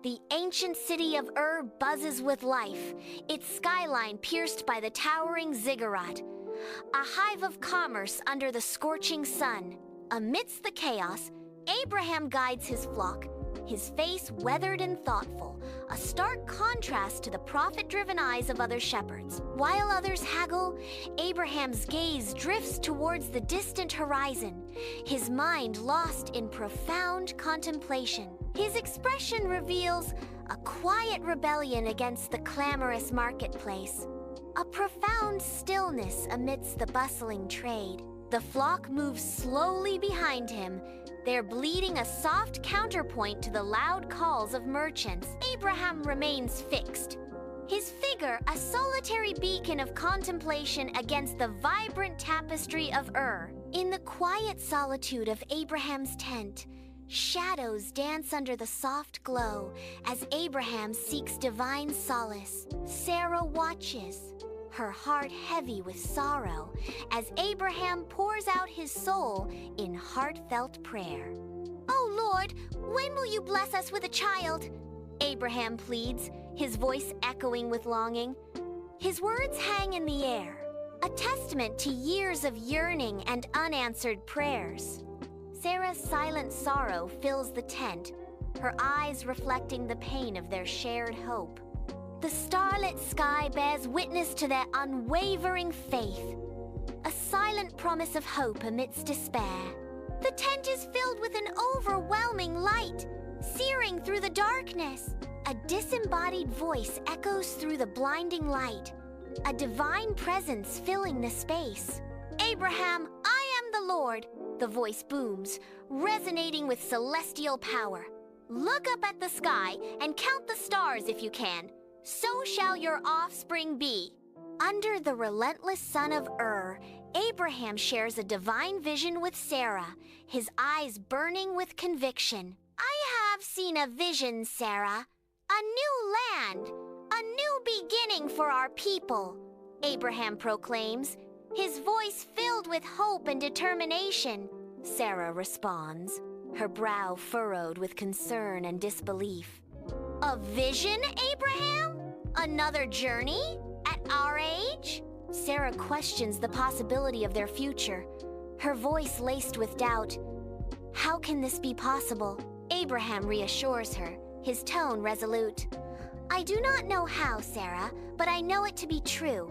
The ancient city of buzzes with life, its skyline pierced by the towering ziggurat. A hive of commerce under the scorching sun. Amidst the chaos, Abraham guides his flock, his face weathered and thoughtful, a stark contrast to the profit-driven eyes of other shepherds. While others haggle, Abraham's gaze drifts towards the distant horizon, his mind lost in profound contemplation. His expression reveals a quiet rebellion against the clamorous marketplace, a profound stillness amidst the bustling trade. The flock moves slowly behind him, their bleating a soft counterpoint to the loud calls of merchants. Abraham remains fixed, his figure a solitary beacon of contemplation against the vibrant tapestry of In the quiet solitude of Abraham's tent, shadows dance under the soft glow as Abraham seeks divine solace. Sarah watches, her heart heavy with sorrow, as Abraham pours out his soul in heartfelt prayer. "Oh Lord, when will you bless us with a child?" Abraham pleads, his voice echoing with longing. His words hang in the air, a testament to years of yearning and unanswered prayers. Sarah's silent sorrow fills the tent, her eyes reflecting the pain of their shared hope. The starlit sky bears witness to their unwavering faith, a silent promise of hope amidst despair. The tent is filled with an overwhelming light, searing through the darkness. A disembodied voice echoes through the blinding light, a divine presence filling the space. "Abraham, I am the Lord," the voice booms, resonating with celestial power. "Look up at the sky and count the stars if you can. So shall your offspring be." Under the relentless sun of Abraham shares a divine vision with Sarah, his eyes burning with conviction. "I have seen a vision, Sarah. A new land, a new beginning for our people," Abraham proclaims, his voice filled with hope and determination. Sarah responds, her brow furrowed with concern and disbelief. "A vision, Abraham? Another journey? At our age?" Sarah questions the possibility of their future, her voice laced with doubt. "How can this be possible?" Abraham reassures her, his tone resolute. "I do not know how, Sarah, but I know it to be true.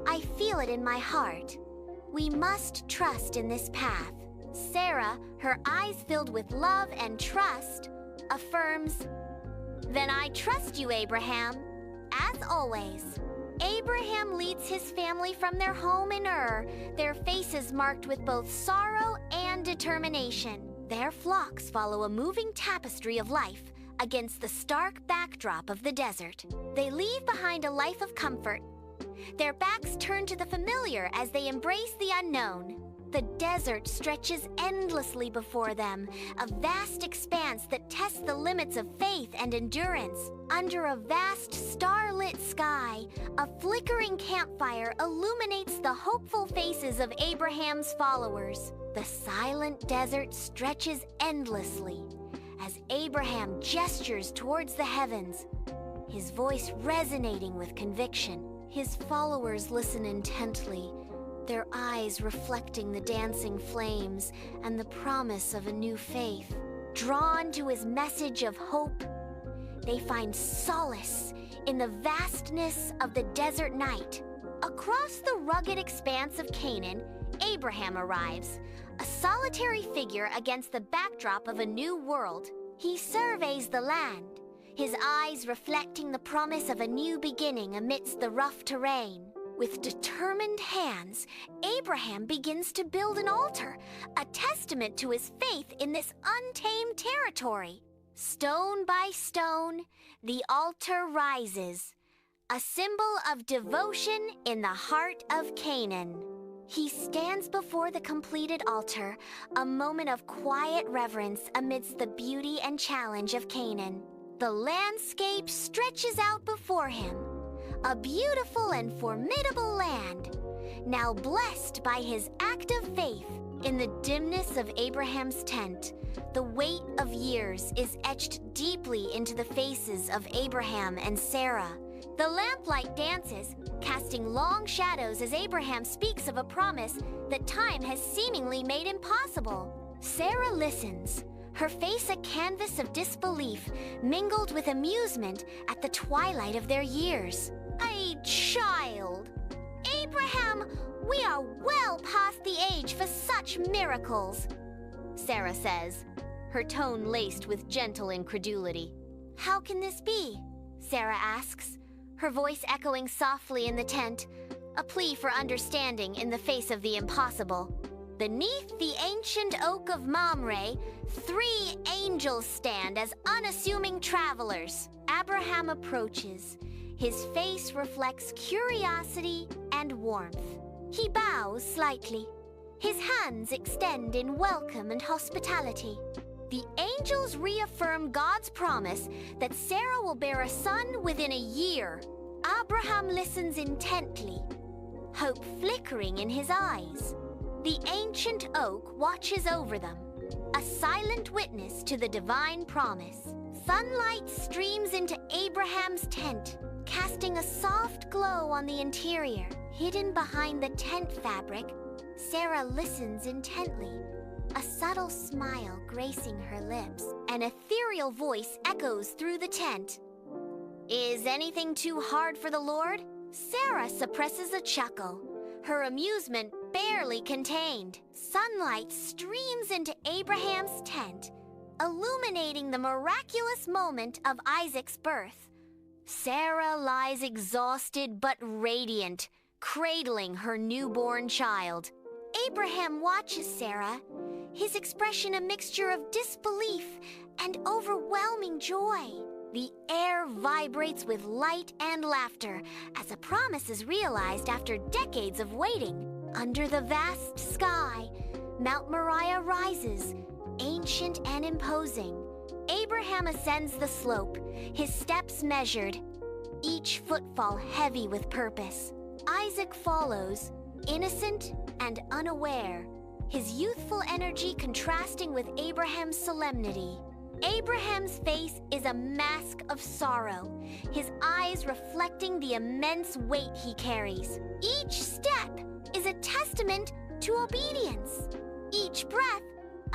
I feel it in my heart. We must trust in this path." Sarah, her eyes filled with love and trust, affirms, "Then I trust you, Abraham, as always." Abraham leads his family from their home in their faces marked with both sorrow and determination. Their flocks follow a moving tapestry of life against the stark backdrop of the desert. They leave behind a life of comfort, their backs turned to the familiar as they embrace the unknown. The desert stretches endlessly before them, a vast expanse that tests the limits of faith and endurance. Under a vast starlit sky, a flickering campfire illuminates the hopeful faces of Abraham's followers. The silent desert stretches endlessly as Abraham gestures towards the heavens, his voice resonating with conviction. His followers listen intently, their eyes reflecting the dancing flames and the promise of a new faith. Drawn to his message of hope, they find solace in the vastness of the desert night. Across the rugged expanse of Canaan, Abraham arrives, a solitary figure against the backdrop of a new world. He surveys the land, his eyes reflecting the promise of a new beginning amidst the rough terrain. With determined hands, Abraham begins to build an altar, a testament to his faith in this untamed territory. Stone by stone, the altar rises, a symbol of devotion in the heart of Canaan. He stands before the completed altar, a moment of quiet reverence amidst the beauty and challenge of Canaan. The landscape stretches out before him, a beautiful and formidable land, now blessed by his act of faith. In the dimness of Abraham's tent, The weight of years is etched deeply into the faces of Abraham and Sarah. The lamplight dances, casting long shadows as Abraham speaks of a promise that time has seemingly made impossible. Sarah listens, her face a canvas of disbelief mingled with amusement at the twilight of their years. A child! Abraham, we are well past the age for such miracles, Sarah says, her tone laced with gentle incredulity. How can this be? Sarah asks, her voice echoing softly in the tent, a plea for understanding in the face of the impossible. Beneath the ancient oak of Mamre, 3 angels stand as unassuming travelers. Abraham approaches. His face reflects curiosity and warmth. He bows slightly. His hands extend in welcome and hospitality. The angels reaffirm God's promise that Sarah will bear a son within a year. Abraham listens intently, hope flickering in his eyes. The ancient oak watches over them, a silent witness to the divine promise. Sunlight streams into Abraham's tent, casting a soft glow on the interior. Hidden behind the tent fabric, Sarah listens intently, a subtle smile gracing her lips. An ethereal voice echoes through the tent. Is anything too hard for the Lord? Sarah suppresses a chuckle, her amusement barely contained. Sunlight streams into Abraham's tent, illuminating the miraculous moment of Isaac's birth. Sarah lies exhausted but radiant, cradling her newborn child. Abraham watches Sarah, his expression a mixture of disbelief and overwhelming joy. The air vibrates with light and laughter as a promise is realized after decades of waiting. Under the vast sky, Mount Moriah rises, ancient and imposing. Abraham ascends the slope, his steps measured, each footfall heavy with purpose. Isaac follows, innocent and unaware, his youthful energy contrasting with Abraham's solemnity. Abraham's face is a mask of sorrow, his eyes reflecting the immense weight he carries. Each step is a testament to obedience, each breath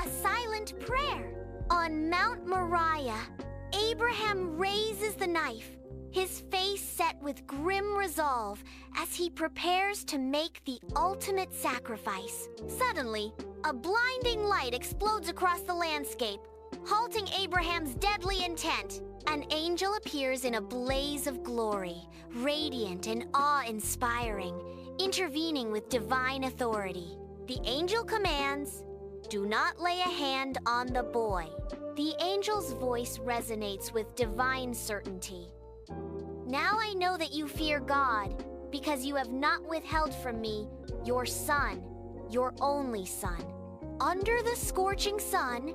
a silent prayer. On Mount Moriah, Abraham raises the knife, his face set with grim resolve as he prepares to make the ultimate sacrifice. Suddenly, a blinding light explodes across the landscape, halting Abraham's deadly intent. An angel appears in a blaze of glory, radiant and awe-inspiring, intervening with divine authority. The angel commands, "Do not lay a hand on the boy." The angel's voice resonates with divine certainty. "Now I know that you fear God, because you have not withheld from me your son, your only son." Under the scorching sun,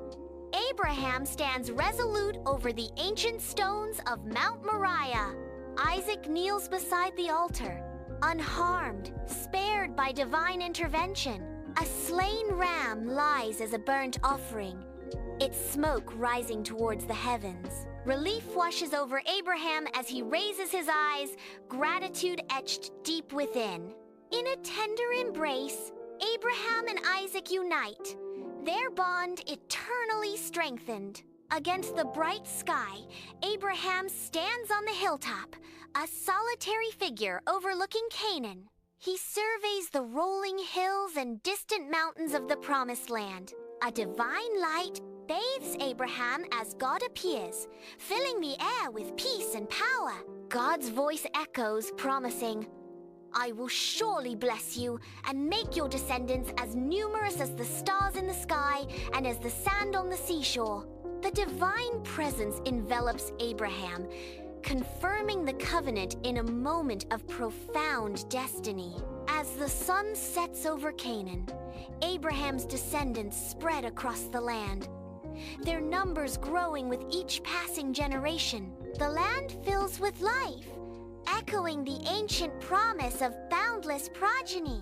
Abraham stands resolute over the ancient stones of Mount Moriah. Isaac kneels beside the altar, unharmed, spared by divine intervention. A slain ram lies as a burnt offering, its smoke rising towards the heavens. Relief washes over Abraham as he raises his eyes, gratitude etched deep within. In a tender embrace, Abraham and Isaac unite, their bond eternally strengthened. Against the bright sky, Abraham stands on the hilltop, a solitary figure overlooking Canaan. He surveys the rolling hills and distant mountains of the Promised Land. A divine light bathes Abraham as God appears, filling the air with peace and power. God's voice echoes, promising, "I will surely bless you and make your descendants as numerous as the stars in the sky and as the sand on the seashore." The divine presence envelops Abraham, confirming the covenant in a moment of profound destiny. As the sun sets over Canaan, Abraham's descendants spread across the land, their numbers growing with each passing generation. The land fills with life, echoing the ancient promise of boundless progeny.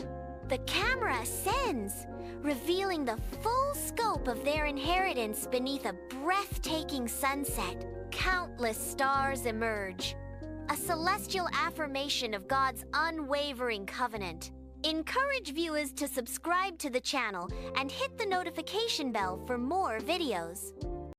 The camera ascends, revealing the full scope of their inheritance beneath a breathtaking sunset. Countless stars emerge, a celestial affirmation of God's unwavering covenant. Encourage viewers to subscribe to the channel and hit the notification bell for more videos.